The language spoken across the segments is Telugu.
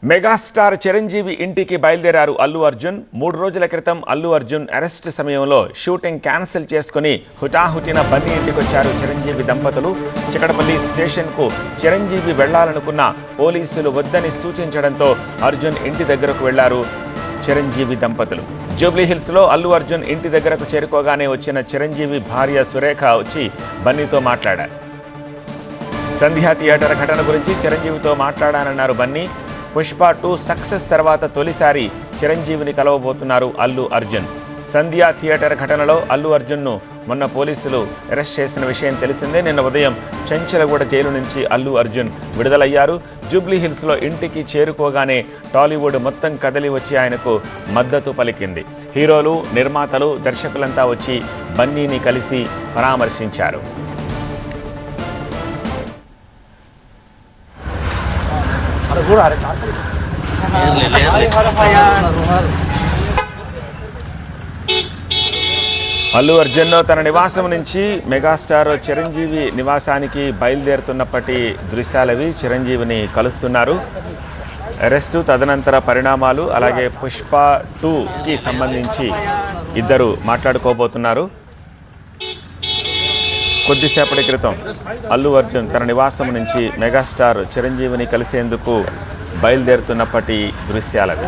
మెగాస్టార్ చిరంజీవి ఇంటికి బయలుదేరారు అల్లు అర్జున్. 3 రోజుల క్రితం అల్లు అర్జున్ అరెస్ట్ సమయంలో షూటింగ్ క్యాన్సిల్ చేసుకుని హుటాహుటిన బన్నీ ఇంటికొచ్చారు చిరంజీవి దంపతులు. చికటపల్లి స్టేషన్కు చిరంజీవి వెళ్లాలనుకున్న పోలీసులు వద్దని సూచించడంతో అర్జున్ ఇంటి దగ్గరకు వెళ్లారు చిరంజీవి దంపతులు. జూబ్లీహిల్స్లో అల్లు అర్జున్ ఇంటి దగ్గరకు చేరుకోగానే వచ్చిన చిరంజీవి భార్య సురేఖ వచ్చి బన్నీతో మాట్లాడారు. సంధ్యా థియేటర్ ఘటన గురించి చిరంజీవితో మాట్లాడానన్నారు బన్నీ. పుష్ప 2 సక్సెస్ తర్వాత తొలిసారి చిరంజీవిని కలవబోతున్నారు అల్లు అర్జున్. సంధ్యా థియేటర్ ఘటనలో అల్లు అర్జున్ను మొన్న పోలీసులు అరెస్ట్ చేసిన విషయం తెలిసిందే. నిన్న ఉదయం చెంచలగూడ జైలు నుంచి అల్లు అర్జున్ విడుదలయ్యారు. జూబ్లీహిల్స్లో ఇంటికి చేరుకోగానే టాలీవుడ్ మొత్తం కదలి వచ్చి ఆయనకు మద్దతు పలికింది. హీరోలు, నిర్మాతలు, దర్శకులంతా వచ్చి బన్నీని కలిసి పరామర్శించారు. అల్లు అర్జున్ తన నివాసం నుంచి మెగాస్టార్ చిరంజీవి నివాసానికి బయలుదేరుతున్నప్పటి దృశ్యాలవి. చిరంజీవిని కలుస్తున్నారు. అరెస్టు, తదనంతర పరిణామాలు, అలాగే పుష్ప 2కి సంబంధించి ఇద్దరు మాట్లాడుకోబోతున్నారు. కొద్దిసేపటి క్రితం అల్లు అర్జున్ తన నివాసం నుంచి మెగాస్టార్ చిరంజీవిని కలిసేందుకు బయలుదేరుతున్నప్పటి దృశ్యాలవి.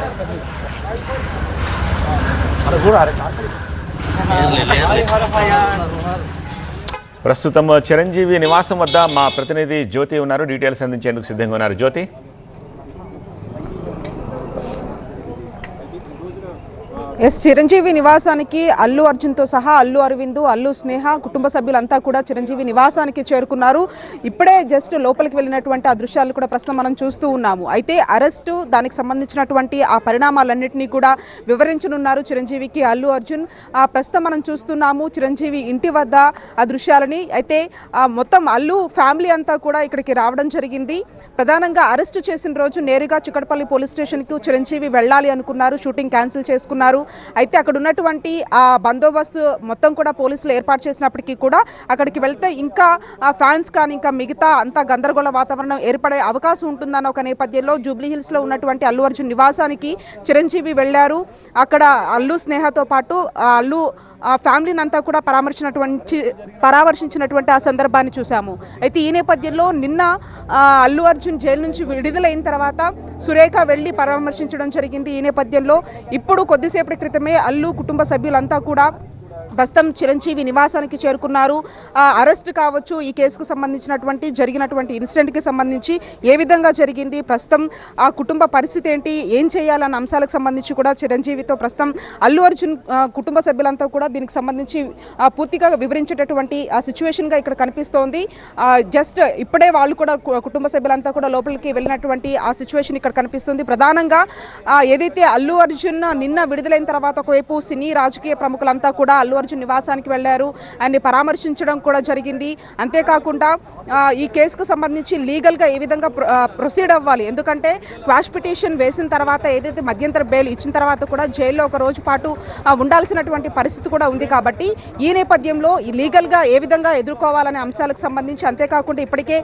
ప్రస్తుతం చిరంజీవి నివాసం వద్ద మా ప్రతినిధి జ్యోతి ఉన్నారు. డీటెయిల్స్ అందించేందుకు సిద్ధంగా ఉన్నారు. జ్యోతి, చిరంజీవి నివాసానికి అల్లు అర్జున్తో సహా అల్లు అరవింద్, అల్లు స్నేహ కుటుంబ సభ్యులంతా కూడా చిరంజీవి నివాసానికి చేరుకున్నారు. ఇప్పుడే జస్ట్ లోపలికి వెళ్ళినటువంటి ఆ దృశ్యాలు కూడా ప్రస్తుతం మనం చూస్తూ ఉన్నాము. అయితే అరెస్టు, దానికి సంబంధించినటువంటి ఆ పరిణామాలన్నింటినీ కూడా వివరించనున్నారు చిరంజీవికి అల్లు అర్జున్. ప్రస్తుతం మనం చూస్తున్నాము చిరంజీవి ఇంటి వద్ద ఆ దృశ్యాలని. అయితే మొత్తం అల్లు ఫ్యామిలీ అంతా కూడా ఇక్కడికి రావడం జరిగింది. ప్రధానంగా అరెస్టు చేసిన రోజు నేరుగా చికటపల్లి పోలీస్ స్టేషన్కి చిరంజీవి వెళ్ళాలి అనుకున్నారు. షూటింగ్ క్యాన్సిల్ చేసుకున్నారు. అయితే అక్కడ ఉన్నటువంటి ఆ బందోబస్తు మొత్తం కూడా పోలీసులు ఏర్పాటు చేసినప్పటికీ కూడా అక్కడికి వెళ్తే ఇంకా ఆ ఫ్యాన్స్ కానీ ఇంకా మిగతా అంతా గందరగోళ వాతావరణం ఏర్పడే అవకాశం ఉంటుందన్న ఒక నేపథ్యంలో జూబ్లీహిల్స్లో ఉన్నటువంటి అల్లు అర్జున్ నివాసానికి చిరంజీవి వెళ్ళారు. అక్కడ అల్లు స్నేహతో పాటు అల్లు ఫ్యామిలీని అంతా కూడా పరామర్శించినటువంటి ఆ సందర్భాన్ని చూసాము. అయితే ఈ నేపథ్యంలో నిన్న అల్లు అర్జున్ జైలు నుంచి విడుదలైన తర్వాత సురేఖ వెళ్ళి పరామర్శించడం జరిగింది. ఈ నేపథ్యంలో ఇప్పుడు కొద్దిసేపటి క్రితమే అల్లు కుటుంబ సభ్యులంతా కూడా ప్రస్తుతం చిరంజీవి నివాసానికి చేరుకున్నారు. అరెస్ట్ కావచ్చు, ఈ కేసుకు సంబంధించినటువంటి జరిగినటువంటి ఇన్సిడెంట్కి సంబంధించి ఏ విధంగా జరిగింది, ప్రస్తుతం ఆ కుటుంబ పరిస్థితి ఏంటి, ఏం చేయాలన్న అంశాలకు సంబంధించి కూడా చిరంజీవితో ప్రస్తుతం అల్లు అర్జున్ కుటుంబ సభ్యులంతా కూడా దీనికి సంబంధించి పూర్తిగా వివరించేటటువంటి ఆ సిచ్యువేషన్గా ఇక్కడ కనిపిస్తోంది. జస్ట్ ఇప్పుడే వాళ్ళు కూడా కుటుంబ సభ్యులంతా కూడా లోపలికి వెళ్ళినటువంటి ఆ సిచ్యువేషన్ ఇక్కడ కనిపిస్తుంది. ప్రధానంగా ఏదైతే అల్లు అర్జున్ నిన్న విడుదలైన తర్వాత ఒకవైపు సినీ రాజకీయ ప్రముఖులంతా కూడా అల్లు అర్జున్ నివాసానికి వెళ్లారు, ఆయన్ని పరామర్శించడం కూడా జరిగింది. అంతేకాకుండా ఈ కేసుకు సంబంధించి లీగల్గా ఏ విధంగా ప్రొసీడ్ అవ్వాలి, ఎందుకంటే క్వాష్ పిటిషన్ వేసిన తర్వాత ఏదైతే మధ్యంతర బెయిల్ ఇచ్చిన తర్వాత కూడా జైల్లో ఒక రోజు పాటు ఉండాల్సినటువంటి పరిస్థితి కూడా ఉంది. కాబట్టి ఈ నేపథ్యంలో ఈ లీగల్గా ఏ విధంగా ఎదుర్కోవాలనే అంశాలకు సంబంధించి, అంతేకాకుండా ఇప్పటికే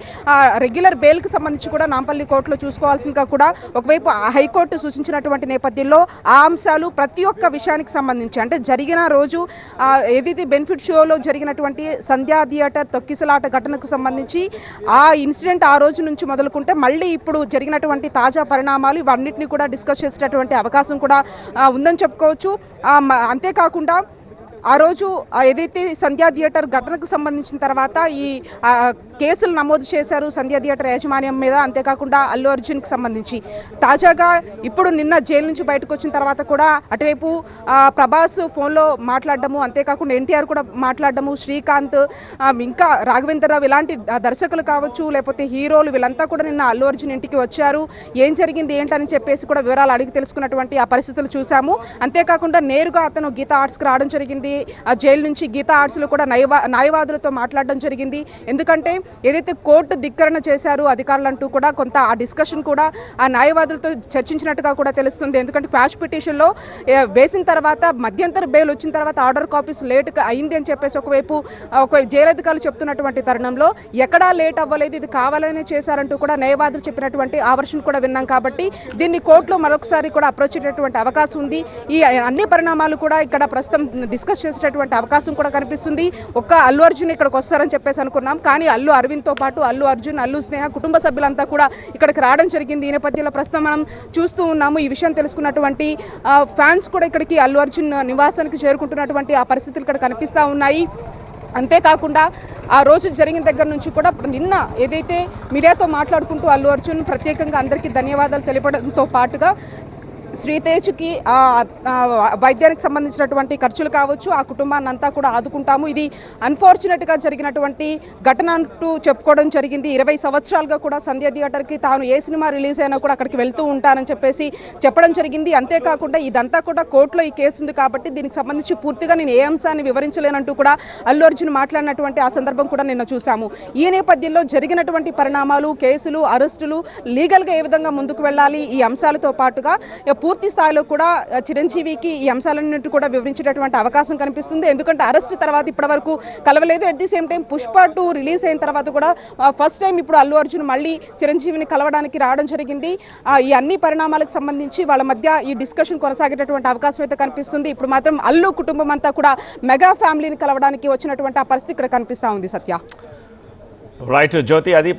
రెగ్యులర్ బెయిల్కి సంబంధించి కూడా నాంపల్లి కోర్టులో చూసుకోవాల్సిందిగా కూడా ఒకవైపు హైకోర్టు సూచించినటువంటి నేపథ్యంలో ఆ అంశాలు ప్రతి ఒక్క విషయానికి సంబంధించి, అంటే జరిగిన రోజు ఏదైతే బెనిఫిట్ షోలో జరిగినటువంటి సంధ్యా థియేటర్ తొక్కిసలాట ఘటనకు సంబంధించి ఆ ఇన్సిడెంట్ ఆ రోజు నుంచి మొదలుకుంటే మళ్ళీ ఇప్పుడు జరిగినటువంటి తాజా పరిణామాలు ఇవన్నిటిని కూడా డిస్కస్ చేసేటటువంటి అవకాశం కూడా ఉందని చెప్పుకోవచ్చు. అంతేకాకుండా ఆ రోజు ఏదైతే సంధ్యా థియేటర్ ఘటనకు సంబంధించిన తర్వాత ఈ కేసులు నమోదు చేశారు సంధ్యా థియేటర్ యాజమాన్యం మీద, అంతేకాకుండా అల్లు అర్జున్కి సంబంధించి తాజాగా ఇప్పుడు నిన్న జైలు నుంచి బయటకు వచ్చిన తర్వాత కూడా అటువైపు ప్రభాస్ ఫోన్లో మాట్లాడడము, అంతేకాకుండా ఎన్టీఆర్ కూడా మాట్లాడడము, శ్రీకాంత్ ఇంకా రాఘవేంద్రరావు ఇలాంటి దర్శకులు కావచ్చు, లేకపోతే హీరోలు వీళ్ళంతా కూడా నిన్న అల్లు అర్జున్ ఇంటికి వచ్చారు. ఏం జరిగింది ఏంటని చెప్పేసి కూడా వివరాలు అడిగి తెలుసుకున్నటువంటి ఆ పరిస్థితులు చూసాము. అంతేకాకుండా నేరుగా అతను గీతా ఆర్ట్స్కి రావడం జరిగింది. ఆ జైలు నుంచి గీతా ఆర్ట్స్లో కూడా న్యాయవాదులతో మాట్లాడడం జరిగింది. ఎందుకంటే ఏదైతే కోర్టు ధిక్కరణ చేశారు అధికారులంటూ కూడా కొంత ఆ డిస్కషన్ కూడా ఆ న్యాయవాదులతో చర్చించినట్టుగా కూడా తెలుస్తుంది. ఎందుకంటే క్వాష్ పిటిషన్లో వేసిన తర్వాత మధ్యంతర బెయిల్ వచ్చిన తర్వాత ఆర్డర్ కాపీస్ లేట్గా అయింది అని చెప్పేసి ఒకవైపు జైలు అధికారులు చెప్తున్నటువంటి తరుణంలో ఎక్కడా లేట్ అవ్వలేదు, ఇది కావాలనే చేశారంటూ కూడా న్యాయవాదులు చెప్పినటువంటి ఆ వర్షన్ కూడా విన్నాం. కాబట్టి దీన్ని కోర్టులో మరొకసారి కూడా అప్రోచ్ అయ్యేటువంటి అవకాశం ఉంది. ఈ అన్ని పరిణామాలు కూడా ఇక్కడ ప్రస్తుతం డిస్కస్ చేసేటటువంటి అవకాశం కూడా కనిపిస్తుంది. ఒక్క అల్లు అర్జున్ ఇక్కడికి వస్తారని చెప్పేసి అనుకున్నాం, కానీ అల్లు అరవింద్తో పాటు అల్లు అర్జున్, అల్లు స్నేహ కుటుంబ సభ్యులంతా కూడా ఇక్కడికి రావడం జరిగింది. ఈ నేపథ్యంలో ప్రస్తుతం మనం చూస్తూ ఉన్నాము. ఈ విషయం తెలుసుకున్నటువంటి ఫ్యాన్స్ కూడా ఇక్కడికి అల్లు అర్జున్ నివాసానికి చేరుకుంటున్నటువంటి ఆ పరిస్థితులు ఇక్కడ కనిపిస్తూ ఉన్నాయి. అంతేకాకుండా ఆ రోజు జరిగిన దగ్గర నుంచి కూడా నిన్న ఏదైతే మీడియాతో మాట్లాడుకుంటూ అల్లు అర్జున్ ప్రత్యేకంగా అందరికీ ధన్యవాదాలు తెలిపడంతో పాటుగా శ్రీతేజ్కి వైద్యానికి సంబంధించినటువంటి ఖర్చులు కావచ్చు, ఆ కుటుంబాన్ని అంతా కూడా ఆదుకుంటాము, ఇది అన్ఫార్చునేట్గా జరిగినటువంటి ఘటన అంటూ చెప్పుకోవడం జరిగింది. 20 సంవత్సరాలుగా కూడా సంధ్య థియేటర్కి తాను ఏ సినిమా రిలీజ్ అయినా కూడా అక్కడికి వెళ్తూ ఉంటానని చెప్పేసి చెప్పడం జరిగింది. అంతేకాకుండా ఇదంతా కూడా కోర్టులో ఈ కేసు ఉంది కాబట్టి దీనికి సంబంధించి పూర్తిగా నేను ఏ అంశాన్ని వివరించలేనంటూ కూడా అల్లు అర్జున్ మాట్లాడినటువంటి ఆ సందర్భం కూడా నిన్న చూసాము. ఈ నేపథ్యంలో జరిగినటువంటి పరిణామాలు, కేసులు, అరెస్టులు, లీగల్గా ఏ విధంగా ముందుకు వెళ్ళాలి, ఈ అంశాలతో పాటుగా పూర్తి స్థాయిలో కూడా చిరంజీవికి ఈ అంశాలన్నింటి కూడా వివరించేటటువంటి అవకాశం కనిపిస్తుంది. ఎందుకంటే అరెస్ట్ తర్వాత ఇప్పటివరకు కలవలేదు. At the same time Pushpa 2 release అయిన తర్వాత కూడా ఫస్ట్ టైం ఇప్పుడు అల్లు అర్జున్ మళ్ళీ చిరంజీవిని కలవడానికి రావడం జరిగింది. ఈ అన్ని పరిణామాలకు సంబంధించి వాళ్ళ మధ్య ఈ డిస్కషన్ కొనసాగేటటువంటి అవకాశం అయితే కనిపిస్తుంది. ఇప్పుడు మాత్రం అల్లు కుటుంబం అంతా కూడా మెగా ఫ్యామిలీని కలవడానికి వచ్చినటువంటి ఆ పరిస్థితి ఇక్కడ కనిపిస్తూ ఉంది. సత్య రైట్ జ్యోతి, అది